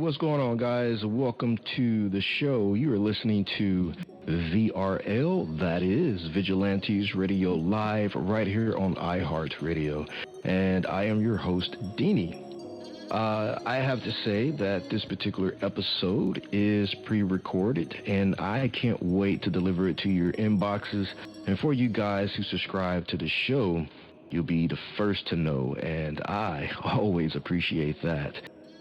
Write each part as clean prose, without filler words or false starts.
what's going on, guys? Welcome to the show. You are listening to VRL, that is Vigilantes Radio Live, right here on iHeartRadio. And I am your host, Deanie. I have to say that this particular episode is pre-recorded, and I can't wait to deliver it to your inboxes. And for you guys who subscribe to the show, you'll be the first to know, and I always appreciate that.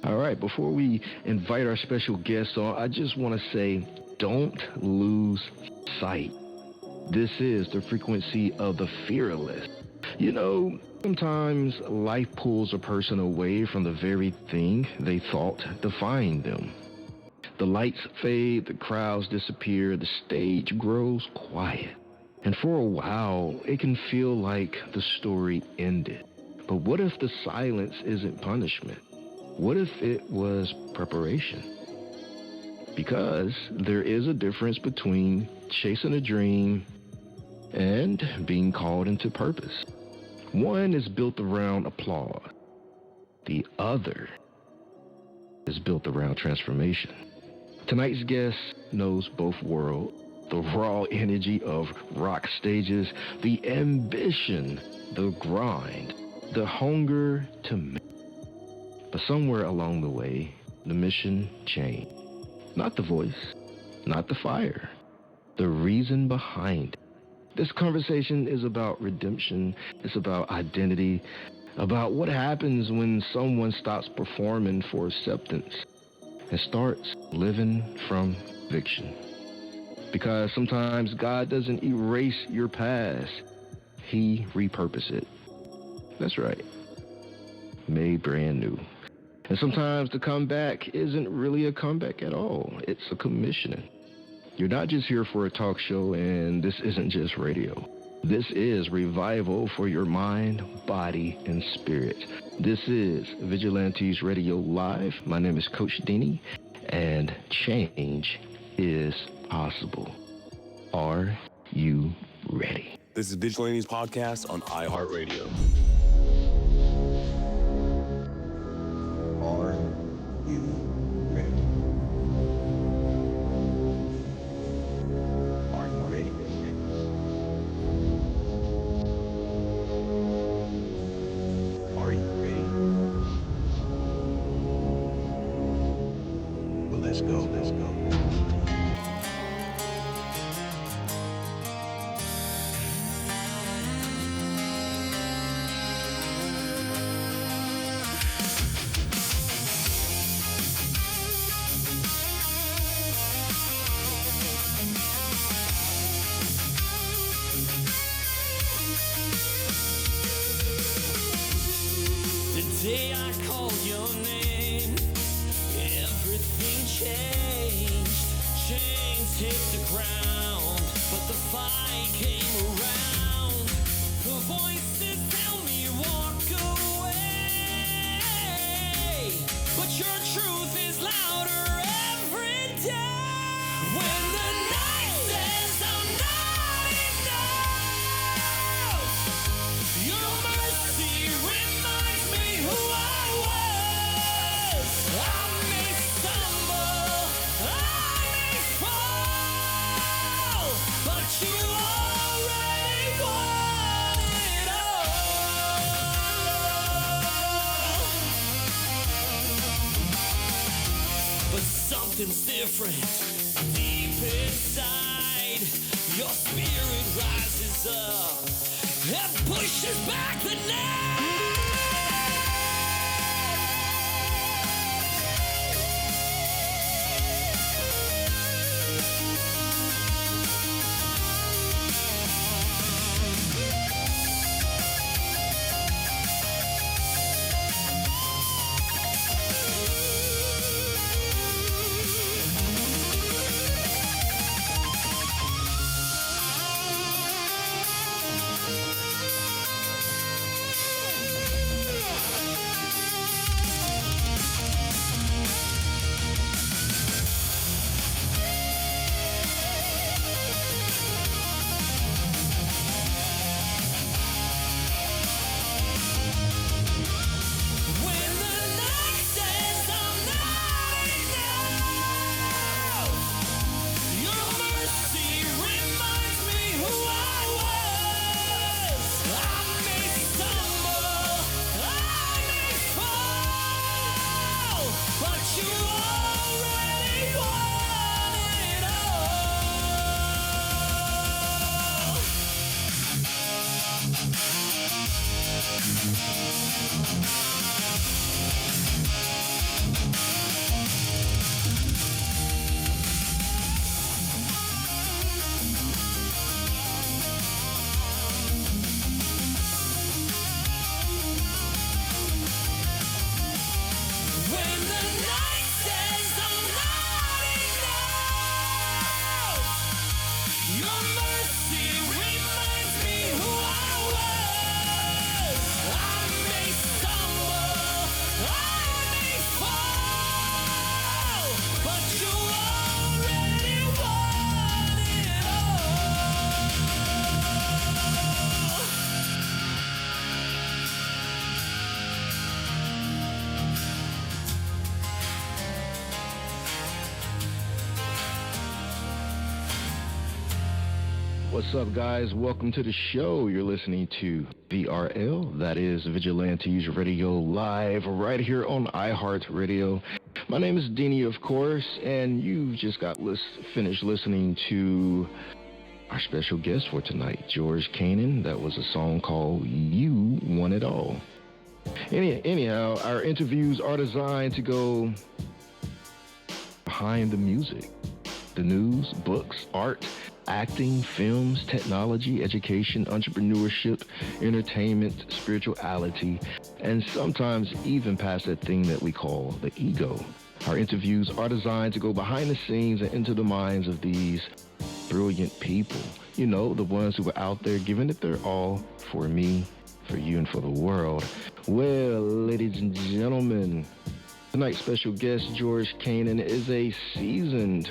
All right, before we invite our special guest on, I just want to say, don't lose sight. This is the frequency of the fearless. You know, sometimes life pulls a person away from the very thing they thought defined them. The lights fade, the crowds disappear, the stage grows quiet. And for a while, it can feel like the story ended. But what if the silence isn't punishment? What if it was preparation? Because there is a difference between chasing a dream and being called into purpose. One is built around applause. The other is built around transformation. Tonight's guest knows both worlds. The raw energy of rock stages, the ambition, the grind, the hunger to make. But somewhere along the way, the mission changed. Not the voice, not the fire, the reason behind it. This conversation is about redemption. It's about identity, about what happens when someone stops performing for acceptance and starts living from conviction. Because sometimes God doesn't erase your past. He repurposes it. That's right. Made brand new. And sometimes the comeback isn't really a comeback at all. It's a commissioning. You're not just here for a talk show, and this isn't just radio. This is revival for your mind, body, and spirit. This is Vigilantes Radio Live. My name is Coach Deanie, and change is possible. Are you ready? This is Vigilantes Podcast on iHeartRadio. Are you ready? Are you ready? Are you ready? Well, let's go. The day I called your name, everything changed. Chains hit the ground, but the fight came around. The voices tell me walk away, but your truth is louder every day. When the night says I'm not enough, your mercy reminds me who I was. I may stumble, I may fall, but you already won it all. But something's different deep inside. Your spirit rises up and pushes back the night. you already won it when the night says I'm not enough, your mercy reminds me who I was. I may stumble, I may fall, but you already won it all. What's up, guys? Welcome to the show. You're listening to VRL, that is Vigilantes Radio Live, right here on iHeartRadio. My name is Deanie, of course, and you just got finished listening to our special guest for tonight, Jorge Canan. That was a song called You Want It All. Anyhow, our interviews are designed to go behind the music, the news, books, art, acting, films, technology, education, entrepreneurship, entertainment, spirituality, and sometimes even past that thing that we call the ego. Our interviews are designed to go behind the scenes and into the minds of these brilliant people. You know, the ones who are out there giving it their all for me, for you, and for the world. Well, ladies and gentlemen, tonight's special guest, Jorge Canan, is a seasoned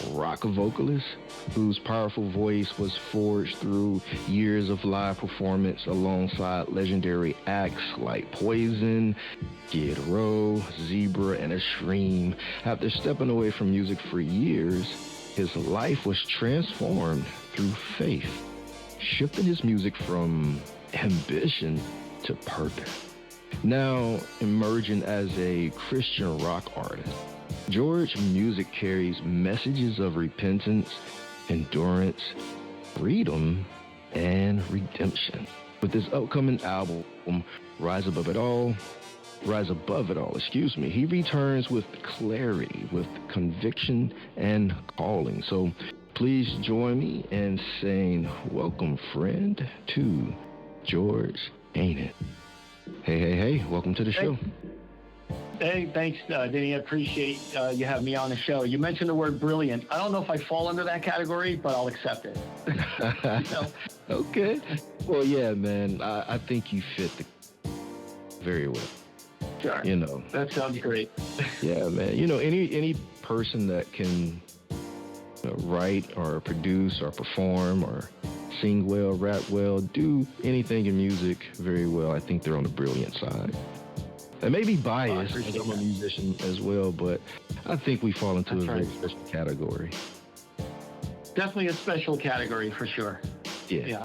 rock vocalist whose powerful voice was forged through years of live performance alongside legendary acts like Poison, Skid Row, Zebra, and Extreme. After stepping away from music for years, his life was transformed through faith, shifting his music from ambition to purpose. Now emerging as a Christian rock artist, Jorge's music carries messages of repentance, endurance, freedom, and redemption. With his upcoming album, Rise Above It All, he returns with clarity, with conviction, and calling. So please join me in saying welcome, friend, to Jorge Canan. Hey, welcome to the show. Hey, thanks, Denny. I appreciate you having me on the show. You mentioned the word brilliant. I don't know if I fall under that category, but I'll accept it. Okay. Well, yeah, man, I think you fit very well. Sure. You know. That sounds great. Yeah, man. You know, any person that can write or produce or perform or sing well, rap well, do anything in music very well, I think they're on the brilliant side. I may be biased because I'm a musician as well, but I think we fall into a very special category. Definitely a special category for sure. Yeah.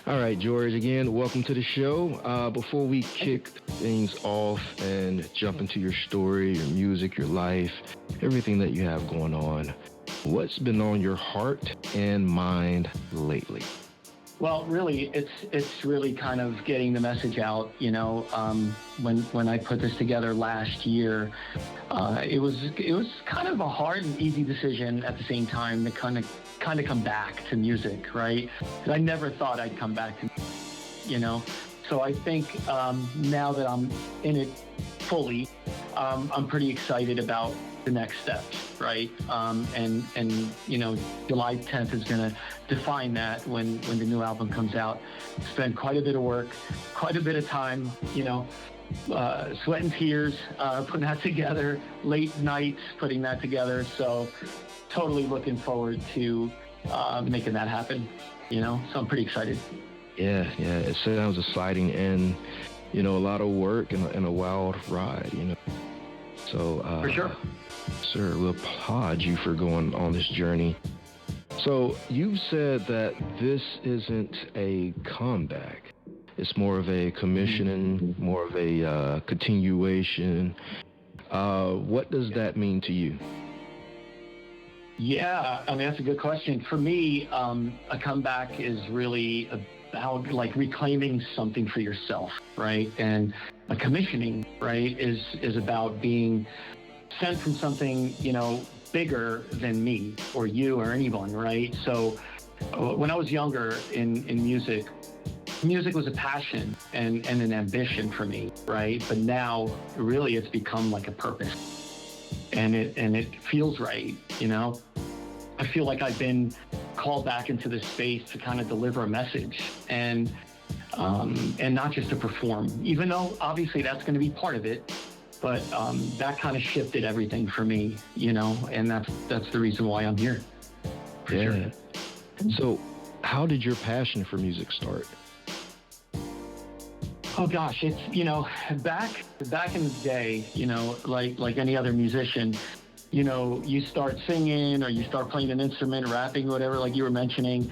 All right, Jorge, again, welcome to the show. Before we kick things off and jump into your story, your music, your life, everything that you have going on, what's been on your heart and mind lately? Well, really, it's really kind of getting the message out. You know, when I put this together last year, it was kind of a hard and easy decision at the same time to kind of come back to music, right? Because I never thought I'd come back to, you know. So I think now that I'm in it fully, I'm pretty excited about the next steps, right? And you know, July 10th is going to define that when the new album comes out. Spent quite a bit of work, quite a bit of time, you know, sweat and tears, putting that together, late nights putting that together. So totally looking forward to making that happen, you know, so I'm pretty excited. Yeah, it sounds exciting and, you know, a lot of work and a wild ride, you know. So, for sure. Sir, we applaud you for going on this journey. So you've said that this isn't a comeback. It's more of a commissioning, more of a continuation. What does that mean to you? Yeah, I mean, that's a good question. For me, a comeback is really about like reclaiming something for yourself, right? And a commissioning, right, is about being sent from something, bigger than me or you or anyone, right? So when I was younger in music was a passion and an ambition for me, right? But now really it's become like a purpose. And it feels right, I feel like I've been called back into this space to kind of deliver a message and not just to perform, even though obviously that's going to be part of it. But that kind of shifted everything for me, and that's the reason why I'm here. For sure. So how did your passion for music start? Oh gosh, it's, back in the day, like any other musician, you start singing or you start playing an instrument, rapping, whatever, like you were mentioning,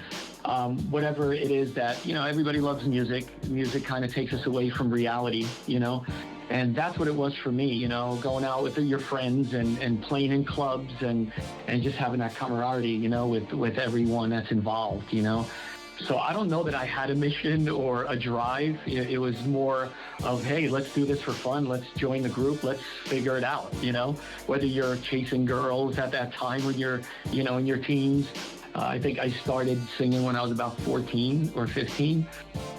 whatever it is that, everybody loves music. Music kind of takes us away from reality, and that's what it was for me, going out with your friends and playing in clubs and just having that camaraderie, with everyone that's involved, So I don't know that I had a mission or a drive. It was more of, hey, let's do this for fun. Let's join the group. Let's figure it out, whether you're chasing girls at that time when you're, in your teens. I think I started singing when I was about 14 or 15.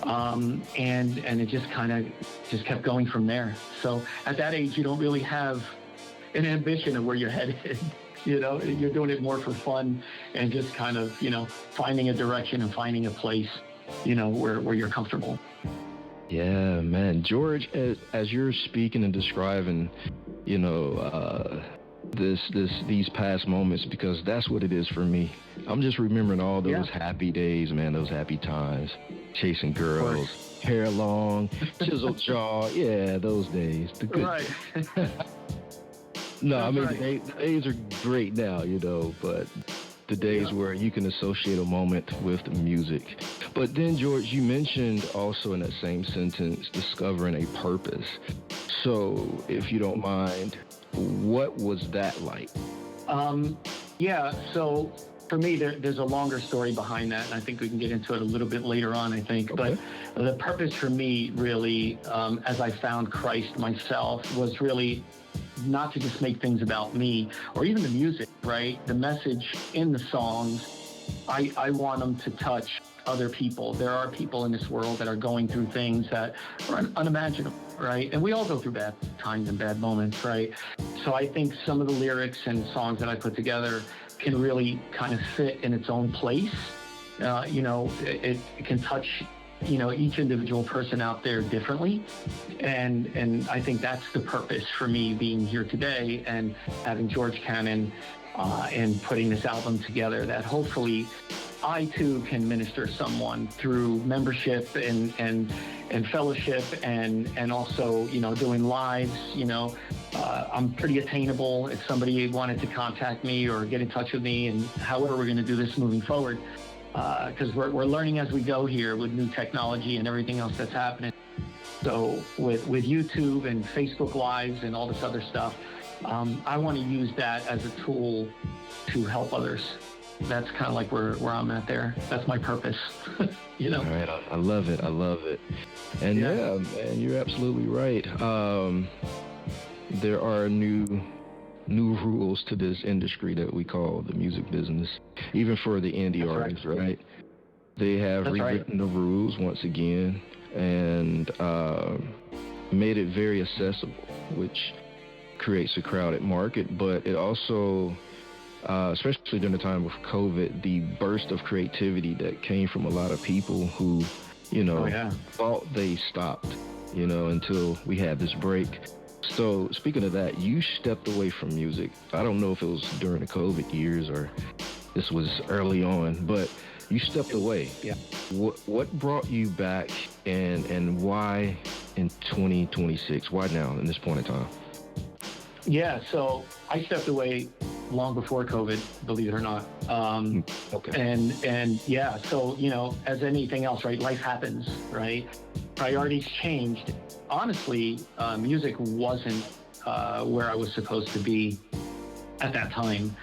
And it just kind of just kept going from there. So at that age, you don't really have an ambition of where you're headed. You're doing it more for fun and just kind of, finding a direction and finding a place, where you're comfortable. Yeah, man. George, as you're speaking and describing, these past moments, because that's what it is for me. I'm just remembering all those happy days, man, those happy times, chasing girls, hair long, chiseled jaw. Yeah, those days. The good. Right. No, I mean, the days are great now, but the days where you can associate a moment with music. But then, George, you mentioned also in that same sentence, discovering a purpose. So, if you don't mind, what was that like? So for me, there's a longer story behind that, and I think we can get into it a little bit later on, I think. Okay. But the purpose for me, really, as I found Christ myself, was really not to just make things about me or even the music, right? The message in the songs, I want them to touch other people. There are people in this world that are going through things that are unimaginable, right? And we all go through bad times and bad moments, right? So I think some of the lyrics and songs that I put together can really kind of fit in its own place. It can touch each individual person out there differently. And I think that's the purpose for me being here today and having Jorge Canan and putting this album together, that hopefully I too can minister someone through membership and fellowship and also, doing lives, I'm pretty attainable if somebody wanted to contact me or get in touch with me, and however we're going to do this moving forward. Because we're learning as we go here with new technology and everything else that's happening. So with YouTube and Facebook Lives and all this other stuff, I want to use that as a tool to help others. That's kind of like where I'm at there. That's my purpose. All right, I love it. And yeah, man, you're absolutely right. There are new rules to this industry that we call the music business, even for the indie artists, right? They have rewritten the rules once again and made it very accessible, which creates a crowded market, but it also, especially during the time of COVID, the burst of creativity that came from a lot of people who, thought they stopped, until we had this break. So speaking of that, you stepped away from music. I don't know if it was during the COVID years or this was early on, but you stepped away. Yeah. What brought you back and why in 2026? Why now in this point in time? Yeah, so I stepped away long before COVID, believe it or not. Okay. And yeah, so, as anything else, right, life happens, right? Priorities changed. Honestly, music wasn't where I was supposed to be at that time.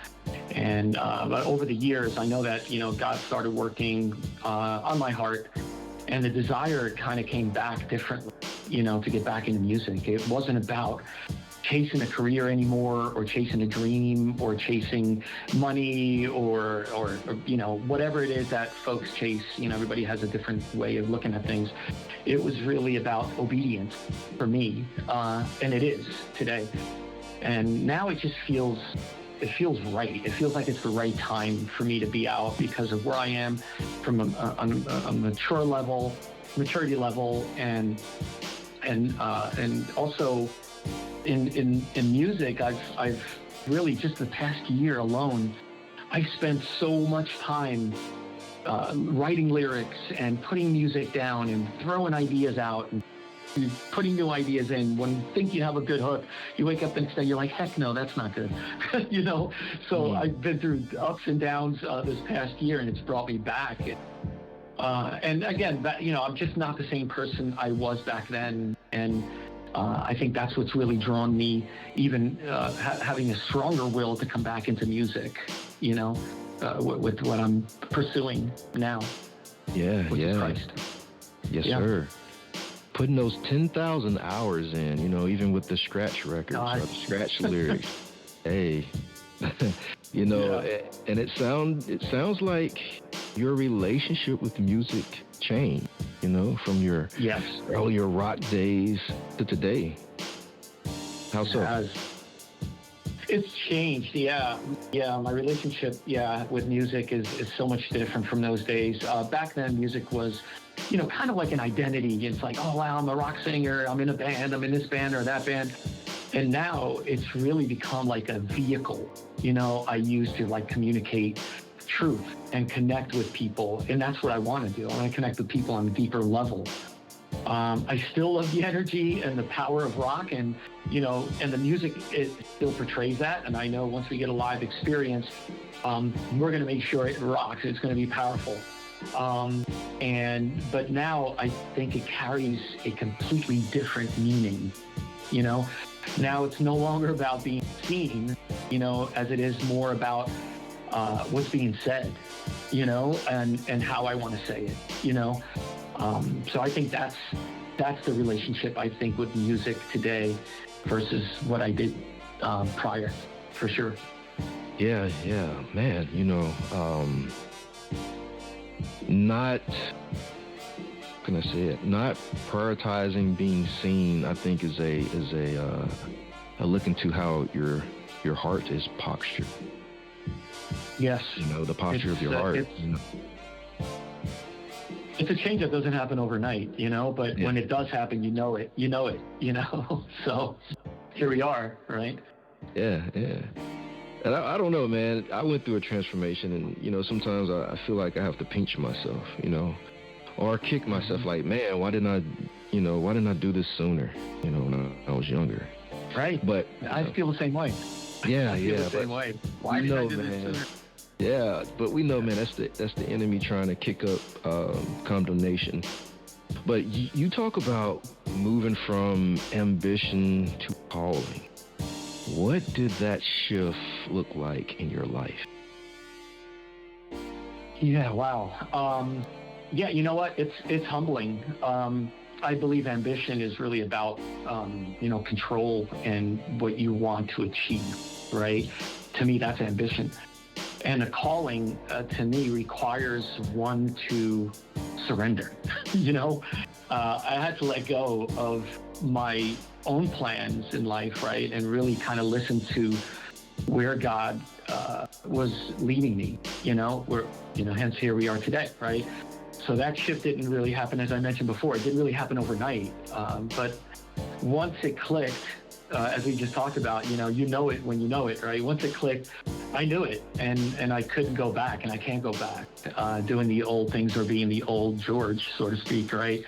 And but over the years, I know that, God started working on my heart, and the desire kind of came back differently, to get back into music. It wasn't about chasing a career anymore, or chasing a dream, or chasing money, or whatever it is that folks chase. Everybody has a different way of looking at things. It was really about obedience for me, and it is today. And now it just feels right. It feels like it's the right time for me to be out because of where I am from a maturity level, and also in music. I've really, just the past year alone, I've spent so much time writing lyrics and putting music down and throwing ideas out and putting new ideas in. When you think you have a good hook, you wake up the next day, you're like, heck no, that's not good. So I've been through ups and downs this past year, and it's brought me back. And again, I'm just not the same person I was back then. And I think that's what's really drawn me, even having a stronger will to come back into music, with what I'm pursuing now. Yeah, which is Christ. Yes, sir. Putting those 10,000 hours in, even with the scratch records, or the scratch lyrics. Hey, and it sounds like your relationship with music changed, from your earlier rock days to today. How so? It's changed, yeah. My relationship, with music is so much different from those days. Back then, music was, kind of like an identity. It's like, oh wow, I'm a rock singer. I'm in a band. I'm in this band or that band. And now it's really become like a vehicle, I use to communicate truth and connect with people. And that's what I want to do. I want to connect with people on a deeper level. I still love the energy and the power of rock, and and the music, it still portrays that. And I know once we get a live experience, we're going to make sure it rocks. It's going to be powerful. But now I think it carries a completely different meaning. Now it's no longer about being seen, as it is more about what's being said, and how I want to say it, So I think that's the relationship, I think, with music today versus what I did prior, for sure. Yeah, man, not, how can I say it? Not prioritizing being seen, I think, is a look into how your heart is postured. Yes. The posture of your heart. It's a change that doesn't happen overnight, but when it does happen, you know it. So here we are, right? Yeah. And I don't know, man. I went through a transformation, and, sometimes I feel like I have to pinch myself, or kick myself like, man, why didn't I do this sooner, when I was younger? Right. But I feel the same way. Yeah, I feel the same way. Why did I do this sooner? Yeah, but we know, man, that's the enemy trying to kick up condemnation. But you talk about moving from ambition to calling. What did that shift look like in your life? Yeah, wow. Yeah, you know what? It's humbling. I believe ambition is really about, control and what you want to achieve, right? To me, that's ambition. And a calling, to me, requires one to surrender. I had to let go of my own plans in life, right? And really kind of listen to where God was leading me, hence here we are today, right? So that shift didn't really happen, as I mentioned before. It didn't really happen overnight. But once it clicked, as we just talked about, you know it when you know it, right? Once it clicked, I knew it, and I couldn't go back, and I can't go back doing the old things or being the old George, so to speak, right?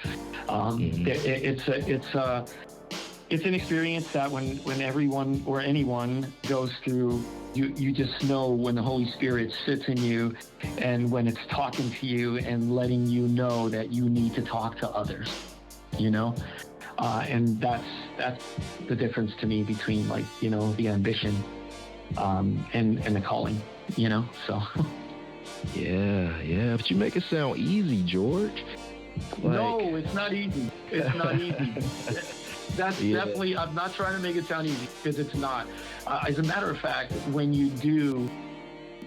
It's an experience that when everyone or anyone goes through, you just know when the Holy Spirit sits in you, and when it's talking to you and letting you know that you need to talk to others, And that's the difference to me between, like, you know, the ambition and the calling, you know, so. Yeah, but you make it sound easy, George. No, it's not easy. It's not easy. That's definitely, I'm not trying to make it sound easy, because it's not. As a matter of fact, when you do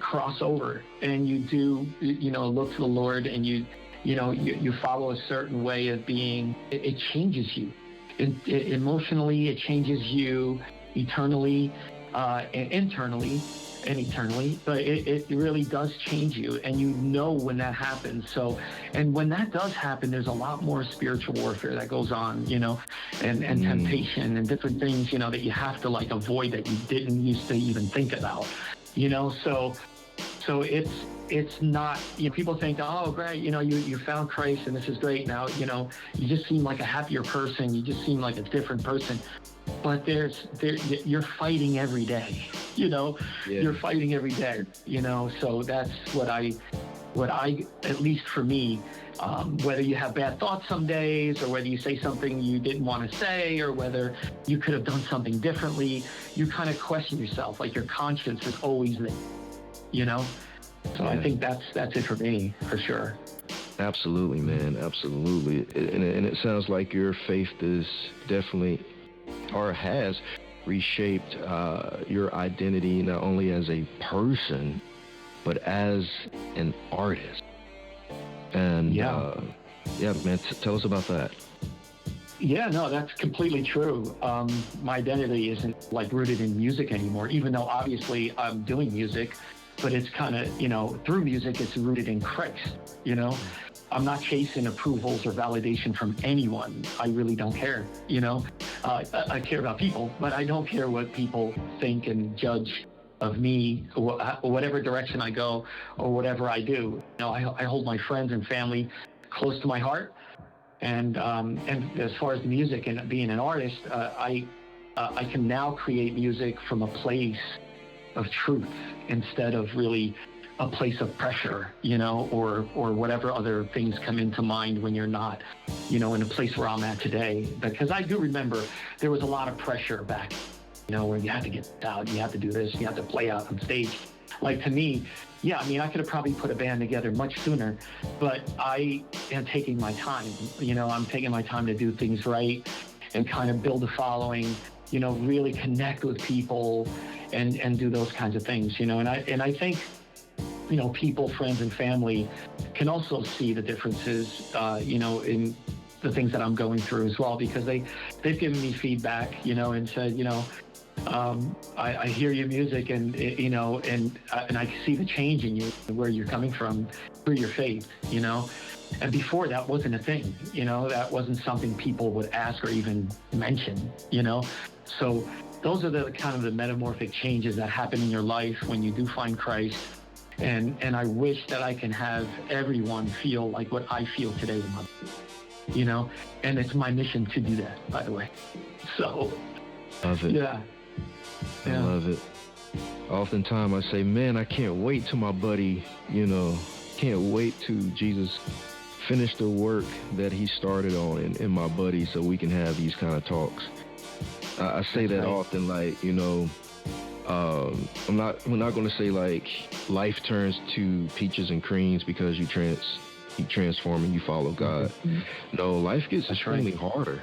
cross over and you do, you know, look to the Lord, and you follow a certain way of being, it changes you. Emotionally, it changes you eternally, and internally and eternally, but it really does change you, and you know when that happens. So, and when that does happen, there's a lot more spiritual warfare that goes on, you know, and temptation and different things, you know, that you have to, like, avoid, that you didn't used to even think about, you know. So it's not, you know, people think, oh, great, you know, you found Christ and this is great. Now, you know, you just seem like a happier person. You just seem like a different person. But you're fighting every day, you know. You're fighting every day, you know. So that's what I, at least for me, whether you have bad thoughts some days, or whether you say something you didn't want to say, or whether you could have done something differently, you kind of question yourself. Like, your conscience is always there, you know. So I think that's it for me, for sure. Absolutely, man. Absolutely. And it sounds like your faith is definitely, or has reshaped your identity, not only as a person, but as an artist. And man, tell us about that. Yeah, no, that's completely true. My identity isn't, like, rooted in music anymore, even though obviously I'm doing music, but it's kind of, you know, through music, it's rooted in Christ, you know. I'm not chasing approvals or validation from anyone. I really don't care, you know. I care about people, but I don't care what people think and judge of me, or whatever direction I go, or whatever I do. You know, I hold my friends and family close to my heart. And as far as music and being an artist, I can now create music from a place of truth, instead of really a place of pressure, you know, or whatever other things come into mind when you're not, you know, in a place where I'm at today. Because I do remember there was a lot of pressure back, you know, where you had to get out, you have to do this, you have to play out on stage. Like, to me, yeah, I mean, I could have probably put a band together much sooner, but I am taking my time, you know. I'm taking my time to do things right and kind of build a following, you know, really connect with people and do those kinds of things, you know. And I think, you know, people, friends and family can also see the differences, you know, in the things that I'm going through as well, because they've given me feedback, you know, and said, you know, I hear your music, and, you know, and I see the change in you, where you're coming from through your faith, you know. And before, that wasn't a thing, you know, that wasn't something people would ask or even mention, you know. So those are the kind of the metamorphic changes that happen in your life when you do find Christ. And I wish that I can have everyone feel like what I feel today in my life, you know. And it's my mission to do that, by the way. So, love it. Yeah. I love it. Oftentimes I say, man, I can't wait till my buddy, you know, can't wait till Jesus finish the work that he started on in my buddy, so we can have these kind of talks. I say that often, like, you know, we're not going to say, like, life turns to peaches and creams because you transform and you follow God. Mm-hmm. No, life gets extremely harder.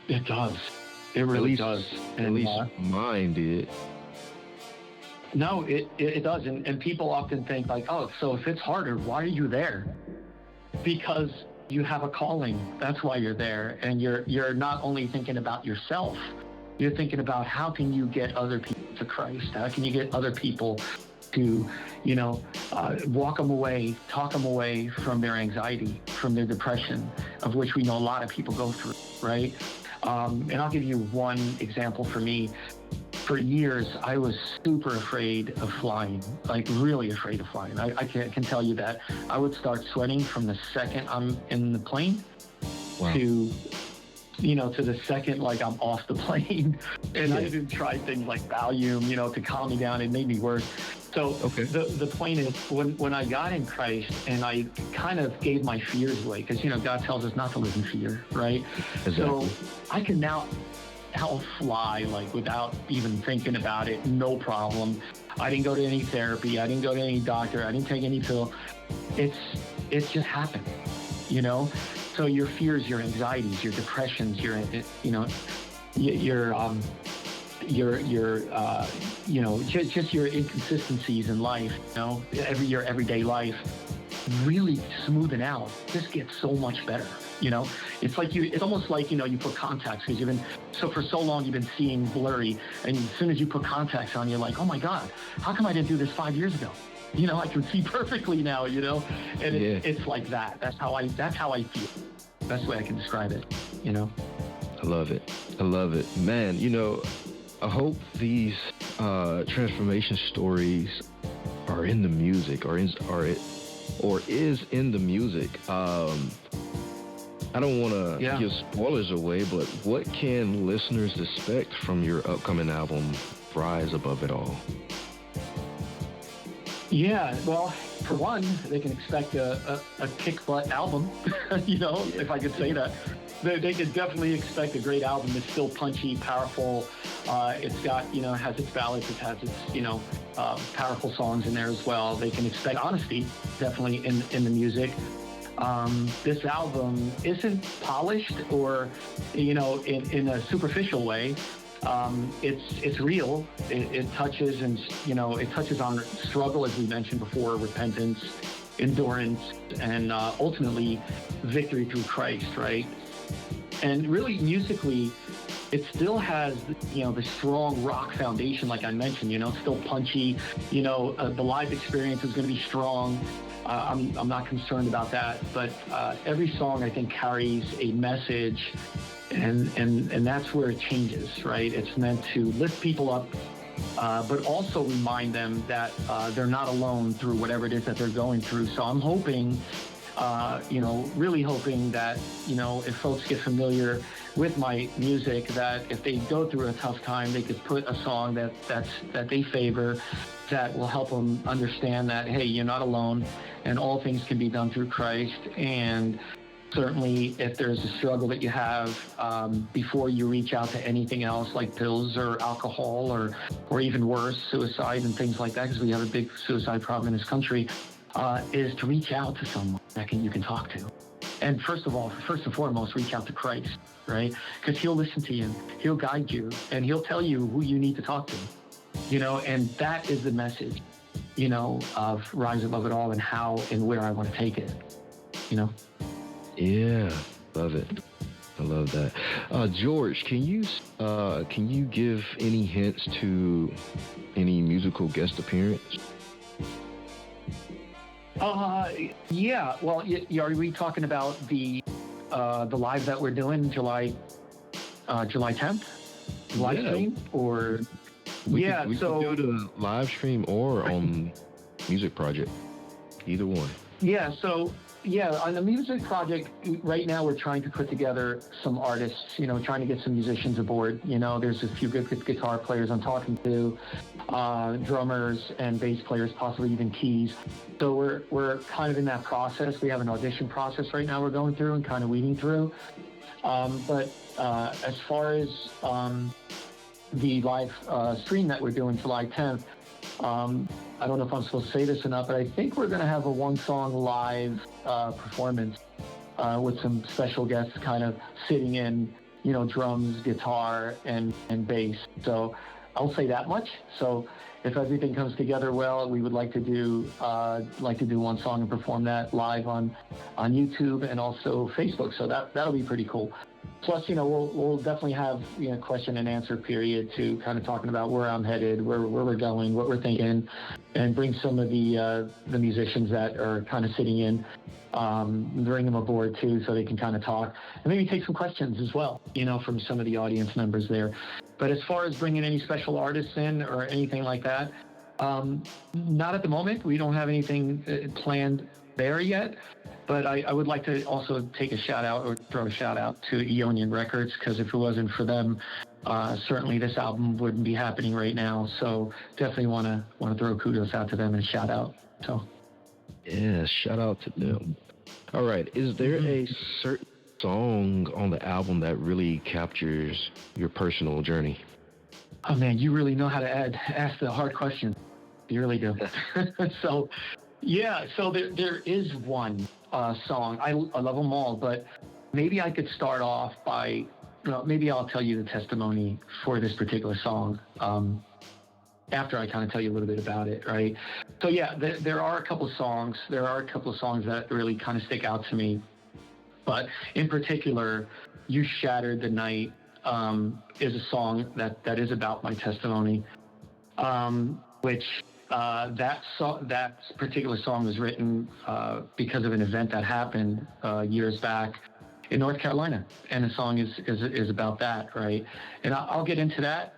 It does. It really does. At least mine did. No, it does. And people often think, like, oh, so if it's harder, why are you there? Because you have a calling. That's why you're there. And you're not only thinking about yourself, you're thinking about how can you get other people to Christ? How can you get other people to, you know, walk them away, talk them away from their anxiety, from their depression, of which we know a lot of people go through, right? And I'll give you one example for me. For years, I was super afraid of flying, like really afraid of flying. I can tell you that. I would start sweating from the second I'm in the plane. Wow. to to the second, like, I'm off the plane. And I even tried things like Valium, to calm me down. It made me worse. So the point is, when I got in Christ and I kind of gave my fears away, because, God tells us not to live in fear, right? Exactly. So I can now fly, like, without even thinking about it, no problem. I didn't go to any therapy. I didn't go to any doctor. I didn't take any pill. It just happened, So your fears, your anxieties, your depressions, your just your inconsistencies in life, your everyday life, really smoothing out. Just gets so much better. It's almost like, you put contacts, because for so long you've been seeing blurry, and as soon as you put contacts on, you're like, oh my God, how come I didn't do this 5 years ago? I can see perfectly now, and it's like that. That's how I feel. Best way I can describe it, I love it. Man, I hope these transformation stories are in the music, or is in the music. I don't want to give spoilers away, but what can listeners expect from your upcoming album, Rise Above It All? Yeah, well, for one, they can expect a kick-butt album, if I could say that. They could definitely expect a great album. It's still punchy, powerful. It's got, has its ballads, it has its, powerful songs in there as well. They can expect honesty, definitely, in the music. This album isn't polished or, in a superficial way. It's real. It touches it touches on struggle, as we mentioned before, repentance, endurance, and ultimately victory through Christ, right? And really, musically, it still has, the strong rock foundation, like I mentioned, it's still punchy, the live experience is going to be strong. I'm not concerned about that, but every song, I think, carries a message, and that's where it changes, right? It's meant to lift people up, but also remind them that they're not alone through whatever it is that they're going through. So I'm hoping, really hoping that, if folks get familiar with my music, that if they go through a tough time, they could put a song that they favor, that will help them understand that, hey, you're not alone, and all things can be done through Christ. And certainly, if there's a struggle that you have, before you reach out to anything else like pills or alcohol or even worse, suicide and things like that, because we have a big suicide problem in this country, is to reach out to someone that you can talk to. And first and foremost, reach out to Christ, right? Because he'll listen to you, he'll guide you, and he'll tell you who you need to talk to, and that is the message, of Rise Above It All, and how and where I want to take it, Yeah, love it. I love that. George, can you give any hints to any musical guest appearance? Yeah. Well, are we talking about the live that we're doing July 10th live stream, or? We could do the live stream or on music project, either one. Yeah. So. Yeah, on the music project, right now we're trying to put together some artists, trying to get some musicians aboard. There's a few good guitar players I'm talking to, drummers and bass players, possibly even keys. So we're kind of in that process. We have an audition process right now we're going through and kind of weeding through. But as far as the live stream that we're doing July 10th, I don't know if I'm supposed to say this or not, but I think we're going to have a one-song live performance with some special guests kind of sitting in, drums, guitar, and bass. So I'll say that much. So if everything comes together well, we would like to do one song and perform that live on YouTube and also Facebook. So that'll be pretty cool. Plus, we'll definitely have question and answer period to kind of talking about where I'm headed, where we're going, what we're thinking, and bring some of the musicians that are kind of sitting in, bring them aboard too, so they can kind of talk and maybe take some questions as well, from some of the audience members there. But as far as bringing any special artists in or anything like that, not at the moment. We don't have anything planned there yet. But I would like to also take a shout out, or throw a shout out to Eonian Records, because if it wasn't for them, certainly this album wouldn't be happening right now. So definitely want to throw kudos out to them and shout out. So yeah, shout out to them. All right, is there a certain song on the album that really captures your personal journey? Oh man, you really know how to ask the hard questions. You really do. So there is one song. I love them all, but maybe I could start off by, maybe I'll tell you the testimony for this particular song after I kind of tell you a little bit about it, right? So yeah, there are a couple of songs. There are a couple of songs that really kind of stick out to me. But in particular, You Shattered the Night is a song that is about my testimony, which that particular song was written because of an event that happened years back in North Carolina, and the song is about that, right? And I'll get into that.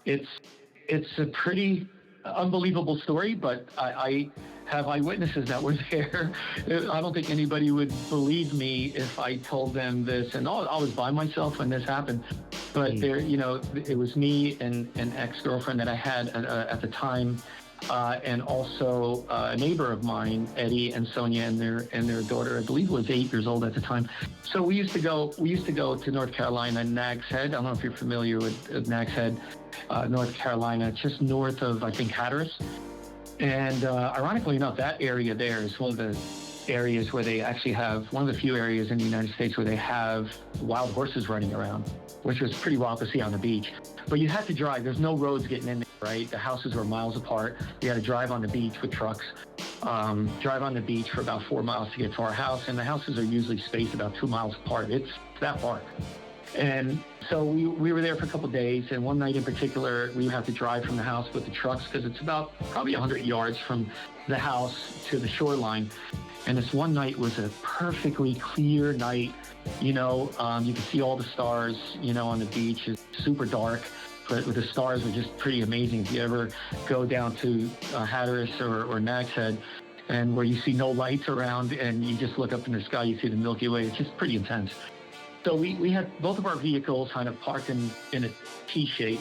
It's a pretty unbelievable story, but I have eyewitnesses that were there. I don't think anybody would believe me if I told them this. And I was by myself when this happened. But it was me and an ex-girlfriend that I had at the time, and also a neighbor of mine, Eddie and Sonia, and their daughter, I believe was 8 years old at the time. So we used to go to North Carolina, Nags Head. I don't know if you're familiar with Nags Head, North Carolina, just north of, I think, Hatteras. And ironically enough, that area there is one of the areas where they actually have, one of the few areas in the United States where they have wild horses running around, which was pretty wild to see on the beach. But you had to drive. There's no roads getting in there, right? The houses were miles apart. You had to drive on the beach with trucks, drive on the beach for about 4 miles to get to our house. And the houses are usually spaced about 2 miles apart. It's that far. And so we were there for a couple of days, and one night in particular, we had to drive from the house with the trucks because it's about probably 100 yards from the house to the shoreline. And this one night was a perfectly clear night. You could see all the stars, on the beach. It's super dark, but the stars were just pretty amazing. If you ever go down to Hatteras or Nags Head, and where you see no lights around and you just look up in the sky, you see the Milky Way. It's just pretty intense. So we had both of our vehicles kind of parked in a T shape,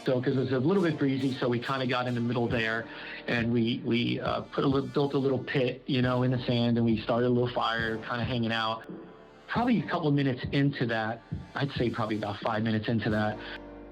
so because it was a little bit breezy, so we kind of got in the middle there, and we built a little pit, in the sand, and we started a little fire, kind of hanging out. Probably a couple of minutes into that, I'd say probably about 5 minutes into that,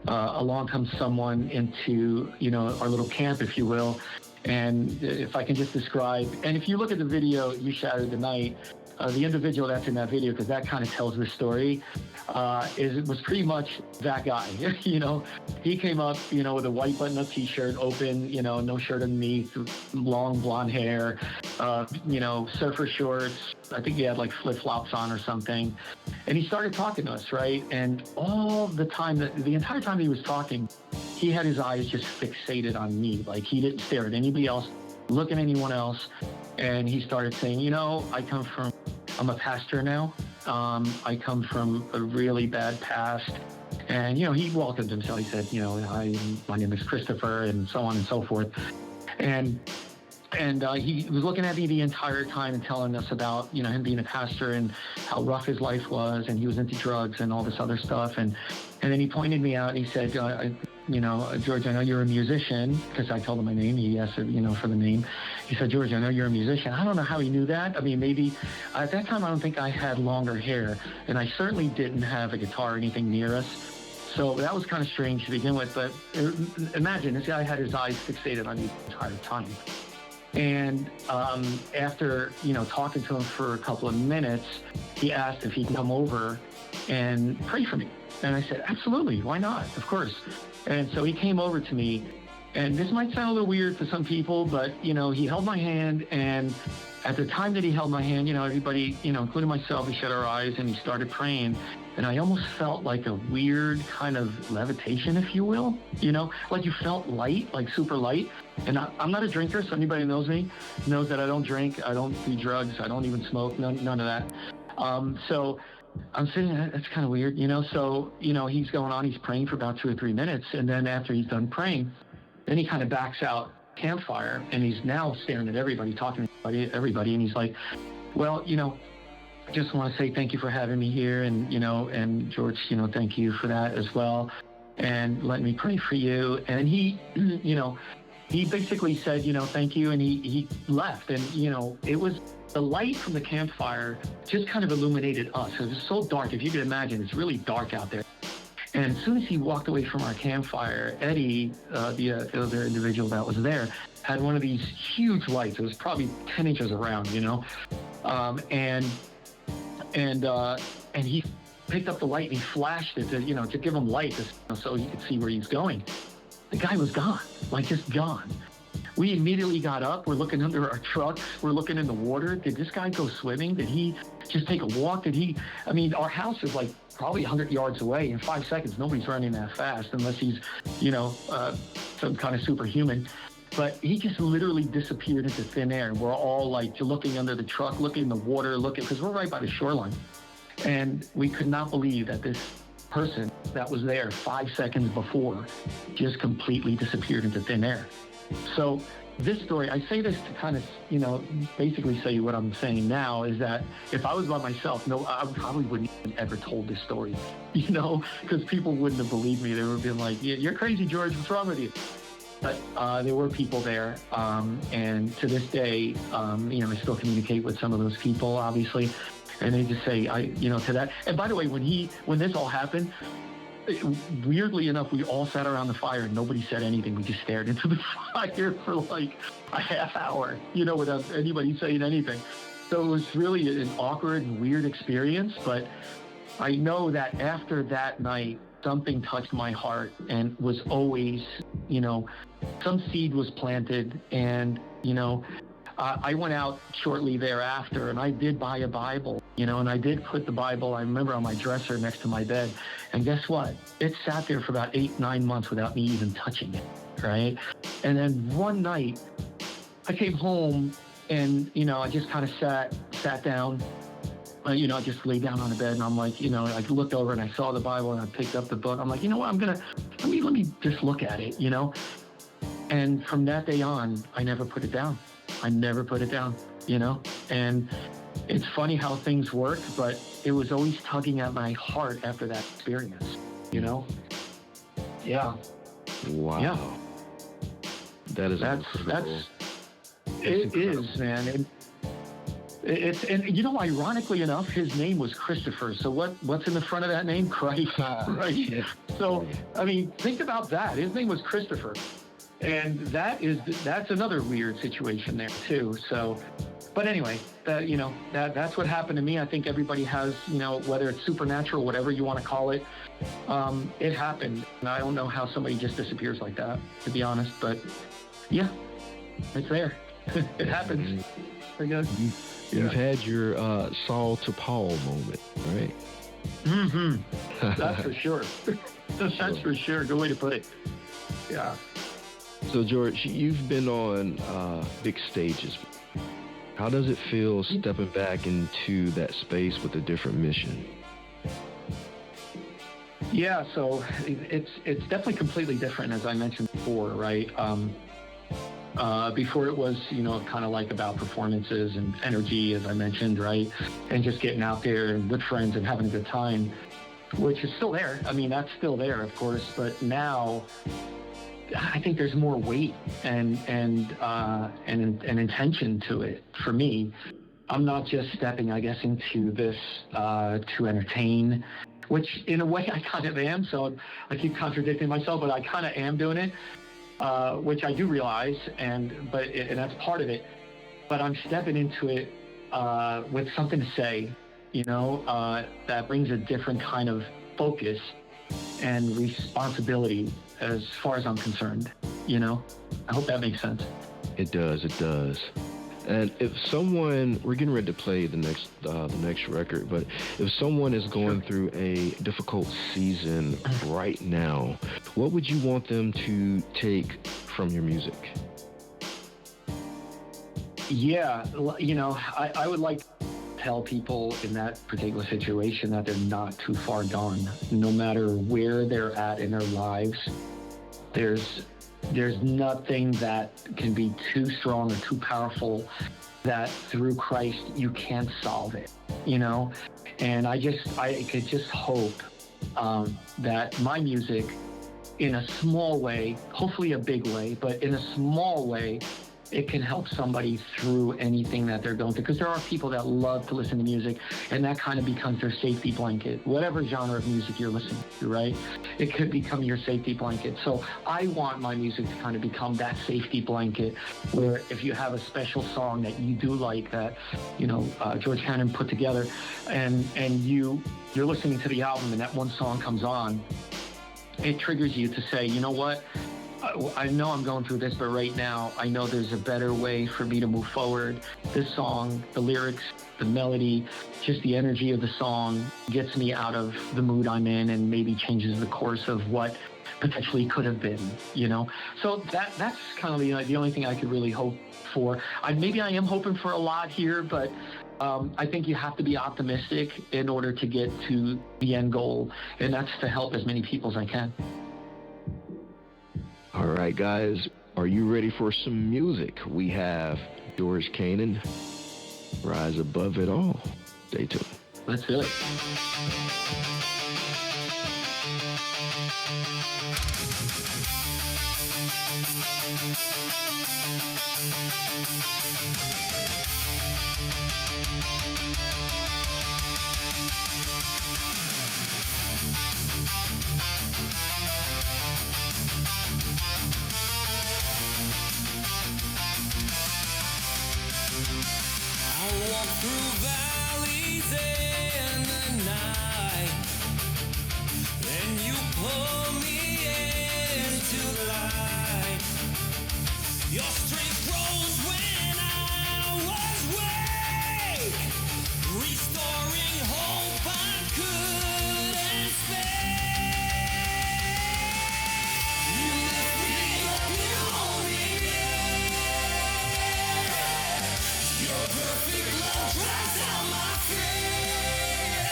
along comes someone into, our little camp, if you will. And if I can just describe, and if you look at the video, You Shattered the Night, the individual that's in that video, because that kind of tells the story, was pretty much that guy. He came up, with a white button-up T-shirt, open, no shirt underneath, long blonde hair, surfer shorts. I think he had like flip-flops on or something. And he started talking to us, right? And all the time, the entire time he was talking, he had his eyes just fixated on me. Like, he didn't stare at anybody else, look at anyone else. And he started saying, I'm a pastor now. I come from a really bad past. And, he welcomed himself. He said, hi, my name is Christopher, and so on and so forth. And he was looking at me the entire time and telling us about, him being a pastor and how rough his life was, and he was into drugs and all this other stuff. And then he pointed me out and he said, George, I know you're a musician, because I told him my name. He asked, for the name. He said, George, I know you're a musician. I don't know how he knew that. I mean, maybe at that time, I don't think I had longer hair, and I certainly didn't have a guitar or anything near us. So that was kind of strange to begin with. But imagine, this guy had his eyes fixated on me the entire time. And after, talking to him for a couple of minutes, he asked if he could come over and pray for me. And I said, absolutely, why not? Of course. And so he came over to me, and this might sound a little weird to some people, but, he held my hand, and at the time that he held my hand, everybody, including myself, we shut our eyes and he started praying. And I almost felt like a weird kind of levitation, if you will, like you felt light, like super light. And I'm not a drinker, so anybody who knows me knows that I don't drink, I don't do drugs, I don't even smoke, none of that. So I'm sitting there, that's kind of weird, So, he's going on, he's praying for about 2 or 3 minutes. And then after he's done praying, then he kind of backs out campfire, and he's now staring at everybody, talking to everybody. And he's like, Well, I just want to say thank you for having me here, and and George, thank you for that as well, and let me pray for you. And he, he basically said, thank you, and he left, and it was the light from the campfire just kind of illuminated us. It was so dark, if you could imagine, it's really dark out there. And as soon as he walked away from our campfire, Eddie, the other individual that was there, had one of these huge lights. It was probably 10 inches around, and he picked up the light and he flashed it to give him light so he could see where he's going. The guy was gone, just gone. We immediately got up. We're looking under our trucks. We're looking in the water. Did this guy go swimming? Did he just take a walk? Our house is probably 100 yards away. In 5 seconds, nobody's running that fast unless he's, some kind of superhuman. But he just literally disappeared into thin air. We're all looking under the truck, looking in the water, because we're right by the shoreline. And we could not believe that this person that was there 5 seconds before just completely disappeared into thin air. So this story, I say this to kind of, basically say what I'm saying now is that if I was by myself, I probably wouldn't even ever told this story, because people wouldn't have believed me. They would have been like, yeah, you're crazy, George, what's wrong with you? But there were people there, and to this day, I still communicate with some of those people, obviously, and they just say, to that. And by the way, when this all happened, weirdly enough, we all sat around the fire and nobody said anything. We just stared into the fire for a half hour, without anybody saying anything. So it was really an awkward and weird experience, but I know that after that night, something touched my heart and was always, some seed was planted, and, I went out shortly thereafter and I did buy a Bible, and I did put the Bible, I remember, on my dresser next to my bed. And guess what? It sat there for about 8-9 months without me even touching it, right? And then one night I came home and, I just kind of sat down. I just lay down on the bed and I'm like, I looked over and I saw the Bible and I picked up the book. I'm like, you know what? let me just look at it, And from that day on, I never put it down. And it's funny how things work, but it was always tugging at my heart after that experience, Yeah. Wow. Yeah. That's it is, man. And it's ironically enough, his name was Christopher. So what's in the front of that name? Christ, right? Yeah. So, think about that. His name was Christopher. And that's another weird situation there too. So, but anyway, that's what happened to me. I think everybody has, whether it's supernatural, whatever you want to call it, it happened. And I don't know how somebody just disappears like that, to be honest. But yeah, it's there. It happens. Very good. You've had your Saul to Paul moment, right? Mm-hmm. That's for sure. That's for sure. Good way to put it. Yeah. So, George, you've been on big stages. How does it feel stepping back into that space with a different mission? Yeah, so it's definitely completely different, as I mentioned before, right? Before it was, kind of about performances and energy, as I mentioned, right? And just getting out there and with friends and having a good time, which is still there. That's still there, of course, but now I think there's more weight and intention to it for me. I'm not just stepping, I guess, into this to entertain, which in a way I kind of am. So I keep contradicting myself, but I kind of am doing it, which I do realize, and that's part of it. But I'm stepping into it with something to say, that brings a different kind of focus and responsibility as far as I'm concerned, I hope that makes sense. It does. And if someone, we're getting ready to play the next record, but if someone is going through a difficult season right now, what would you want them to take from your music? Yeah, I would like to tell people in that particular situation that they're not too far gone. No matter where they're at in their lives, there's nothing that can be too strong or too powerful that through Christ you can solve it, you know? And I could just hope that my music, in a small way, hopefully a big way, but in a small way, it can help somebody through anything that they're going through. Because there are people that love to listen to music, and that kind of becomes their safety blanket. Whatever genre of music you're listening to, right? It could become your safety blanket. So I want my music to kind of become that safety blanket, where if you have a special song that you do like, that, you know, Jorge Canan put together, and you're listening to the album and that one song comes on, it triggers you to say, you know what? I know I'm going through this, but right now I know there's a better way for me to move forward. This song, the lyrics, the melody, just the energy of the song gets me out of the mood I'm in and maybe changes the course of what potentially could have been, you know? So that's kind of the only thing I could really hope for. Maybe I am hoping for a lot here, but I think you have to be optimistic in order to get to the end goal, and that's to help as many people as I can. All right, guys, are you ready for some music? We have Jorge Canan, Rise Above It All. Stay tuned. Let's do it. Through valleys in the night, and you pull me into the light. Your strength grows when I was weak, restoring hope I couldn't spare. You lift me up, you hold me near. Your perfect love dries out my fear.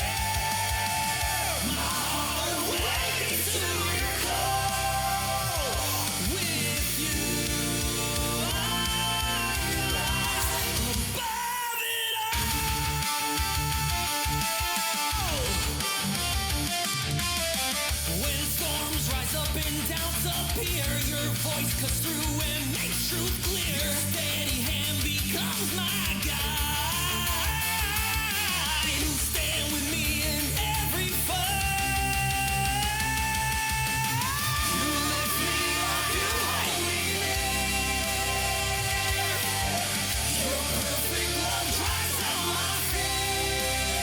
My heart awakens to your call. With you, I rise above it all. When storms rise up and doubts appear, your voice cuts through and makes truth clear. Your steady hand becomes my guide. Stand with me in every fight. You lift me up, you hold me near. Your perfect love dries out my fear.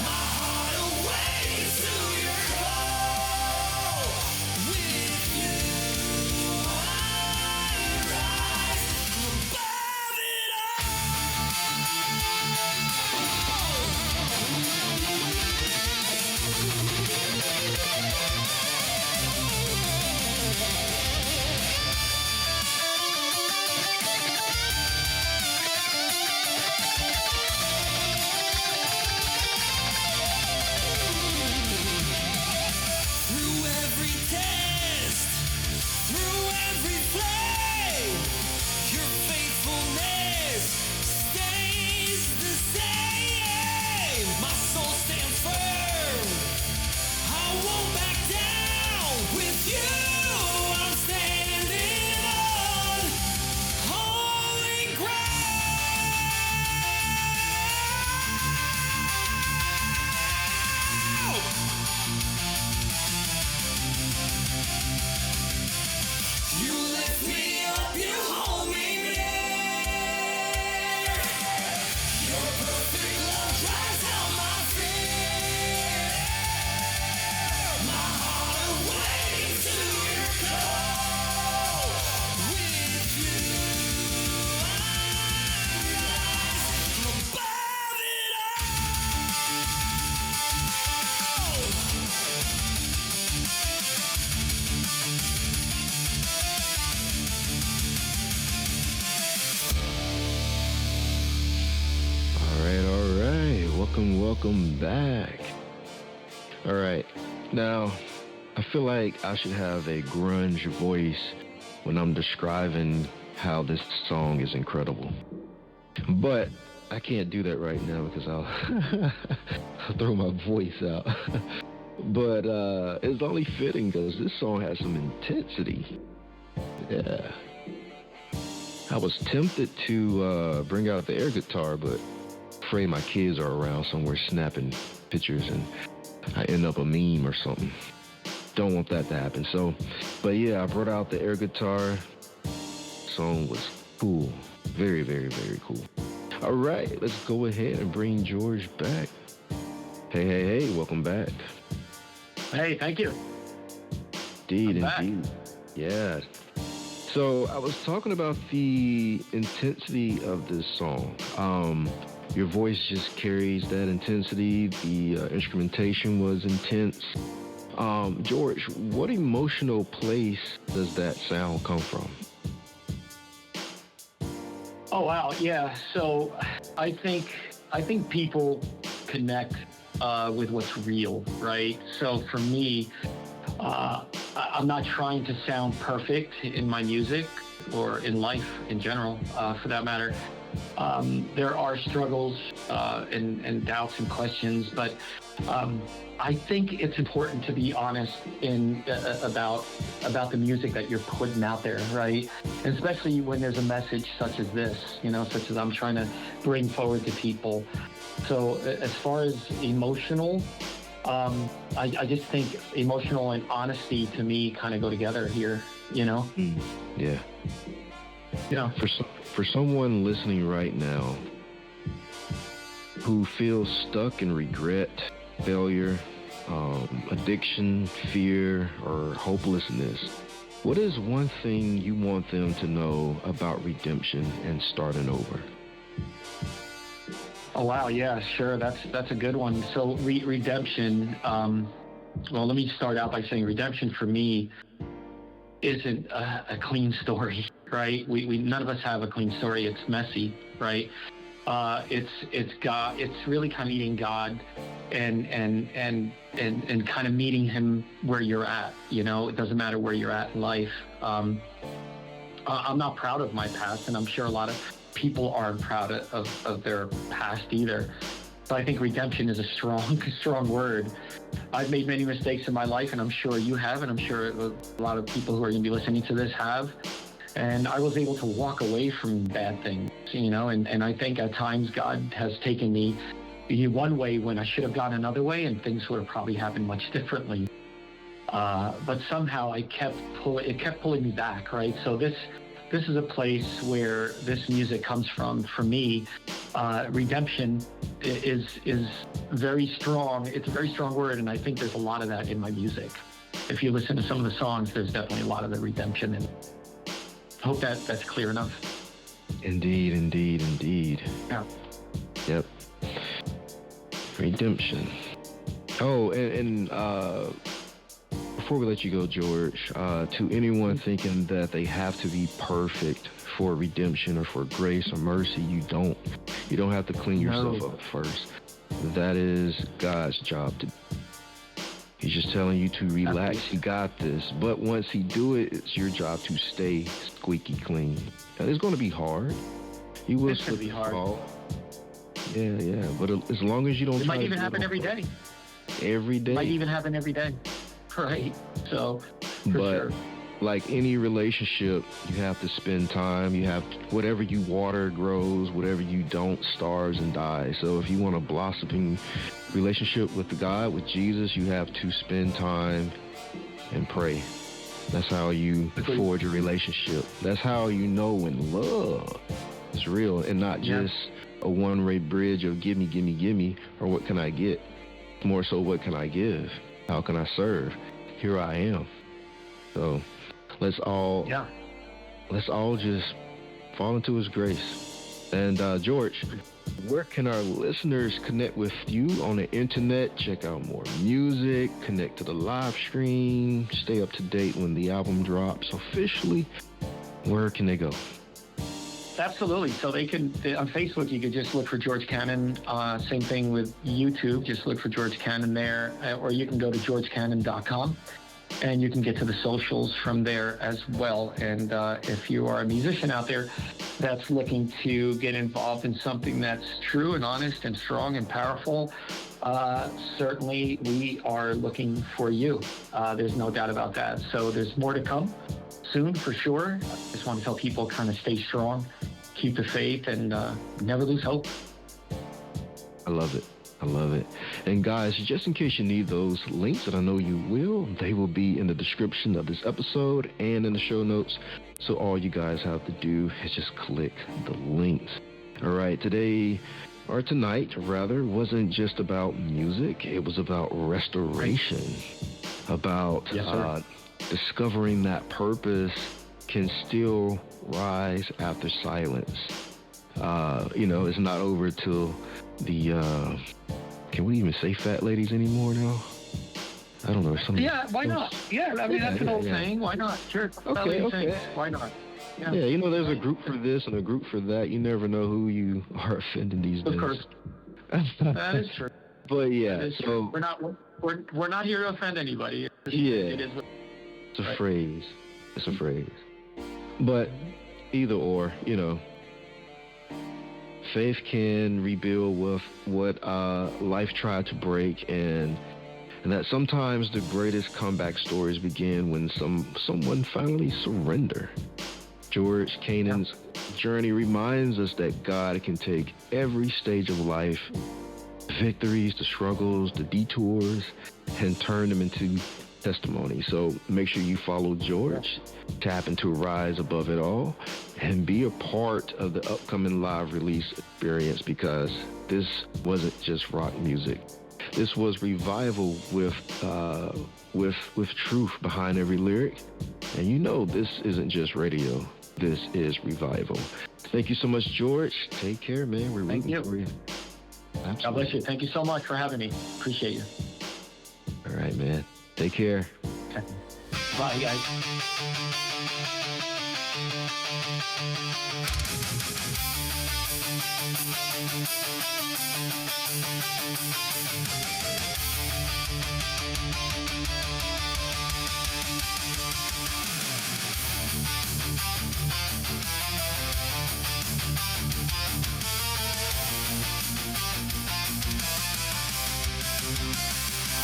My heart awakens to your call. With you, I rise above it through every test, through every flame, your faithfulness stays the same. My soul stands firm, I won't back down. With you, I'm standing on holy ground. You lift me up, you hold me near. Your perfect love dries out my fear. My heart awakens to your call. With you, I rise above it All right. Welcome back. All right. Now, I feel like I should have a grunge voice when I'm describing how this song is incredible. But I can't do that right now because I'll throw my voice out. But it's only fitting because this song has some intensity. Yeah. I was tempted to bring out the air guitar, but afraid my kids are around somewhere snapping pictures and I end up a meme or something. Don't want that to happen. So, but yeah, I brought out the air guitar. Song was cool. Very, very, very cool. All right, let's go ahead and bring George back. Hey, welcome back. Hey, thank you. Indeed, I'm indeed. Yeah. So I was talking about the intensity of this song. Your voice just carries that intensity. The instrumentation was intense. George, what emotional place does that sound come from? Oh wow, yeah. So I think people connect with what's real, right? So for me, I'm not trying to sound perfect in my music or in life in general, for that matter. There are struggles and doubts and questions, but I think it's important to be honest about the music that you're putting out there, right? And especially when there's a message such as this, such as I'm trying to bring forward to people. So as far as emotional, I just think emotional and honesty to me kind of go together here, Yeah. Yeah. For someone listening right now who feels stuck in regret, failure, addiction, fear, or hopelessness, what is one thing you want them to know about redemption and starting over? Oh, wow. Yeah, sure. That's a good one. So redemption, well, let me start out by saying redemption for me isn't a clean story, right? We none of us have a clean story. It's messy, right? It's really kind of meeting God and kind of meeting him where you're at, it doesn't matter where you're at in life. I'm not proud of my past, and I'm sure a lot of people aren't proud of their past either. But I think redemption is a strong word. I've made many mistakes in my life, and I'm sure you have, and I'm sure a lot of people who are going to be listening to this have. And I was able to walk away from bad things, and I think at times God has taken me one way when I should have gone another way, and things would have probably happened much differently. But somehow it kept pulling me back, right? So this is a place where this music comes from. For me, redemption is very strong. It's a very strong word, and I think there's a lot of that in my music. If you listen to some of the songs, there's definitely a lot of the redemption in it. I hope that's clear enough. Indeed. Yeah. Yep. Redemption. Oh, and before we let you go, George, to anyone thinking that they have to be perfect for redemption or for grace or mercy, you don't have to clean yourself up first. That is God's job to do. He's just telling you to relax. You got this. But once he do it, it's your job to stay squeaky clean. Now, it's going to be hard. You will It's going to be hard. Yeah. But as long as you don't It might even happen every day. Every day. It might even happen every day. Right. So, for sure. Like any relationship, you have to spend time. You have whatever you water grows, whatever you don't starves and dies. So if you want a blossoming relationship with God, with Jesus, you have to spend time and pray. That's how you forge a relationship. That's how you know when love is real and not just a one-way bridge of give me, or what can I get? More so, what can I give? How can I serve? Here I am. So let's all just fall into his grace. And George, where can our listeners connect with you on the internet? Check out more music, connect to the live stream, stay up to date when the album drops officially. Where can they go? Absolutely. So they can, on Facebook, you could just look for Jorge Canan. Same thing with YouTube. Just look for Jorge Canan there. Or you can go to georgecanan.com. and you can get to the socials from there as well. And if you are a musician out there that's looking to get involved in something that's true and honest and strong and powerful, certainly we are looking for you. There's no doubt about that. So there's more to come soon for sure. I just want to tell people kind of stay strong, keep the faith, and never lose hope. I love it. I love it. And guys, just in case you need those links, and I know you will, they will be in the description of this episode and in the show notes. So all you guys have to do is just click the links. All right, tonight wasn't just about music. It was about restoration, about discovering that purpose can still rise after silence. It's not over till the can we even say fat ladies anymore now? I don't know. Yeah, why not? Yeah, I mean, that's an old saying. Why not? Sure. Okay. Why not? Yeah, there's a group for this and a group for that. You never know who you are offending these days. Of course. That is true. But yeah, so true. We're not here to offend anybody. It's a phrase. It's a phrase. But either or, faith can rebuild with what life tried to break, and that sometimes the greatest comeback stories begin when someone finally surrender. Jorge Canan's journey reminds us that God can take every stage of life, victories, the struggles, the detours, and turn them into testimony. So make sure you follow Jorge, tap into Rise Above It All, and be a part of the upcoming live release experience, because this wasn't just rock music. This was revival with truth behind every lyric. And this isn't just radio. This is revival. Thank you so much, Jorge. Take care, man. We're rooting for you. Absolutely. God bless you. Thank you so much for having me. Appreciate you. All right, man. Take care. Bye, guys.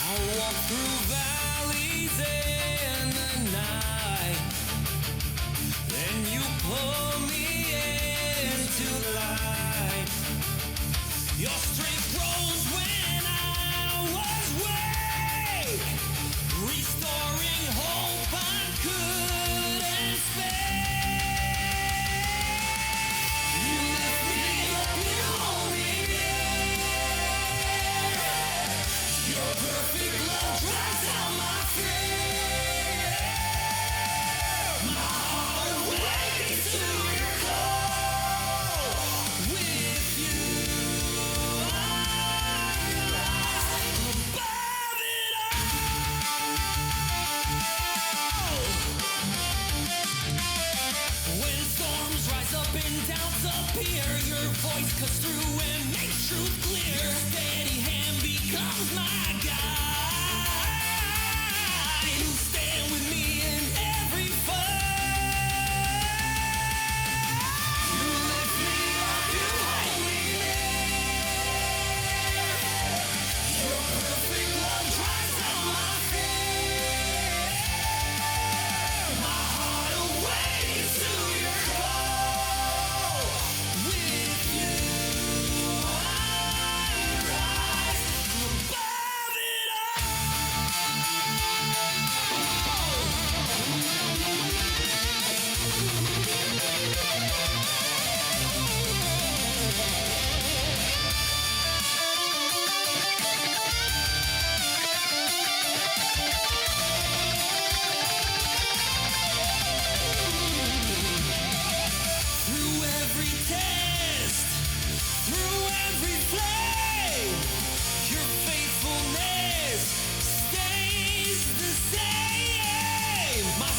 I'll walk through valleys in the night, then you pull me into the light. Your strength grows when I was weak, restoring hope I couldn't spare. You lift me up, you hold me near. Your perfect love dries out my fear. My heart awakens to your call. With you, I rise above it all. When storms rise up and doubts appear, your voice cuts through and makes truth clear. Your steady hand becomes my guide. You stand with me in every fight. You lift me up, you hold me near. Your perfect love dries out my fear. My heart awakens to your call. With you, I rise above it all. Through every test, through every flame, your faithfulness stays the same. My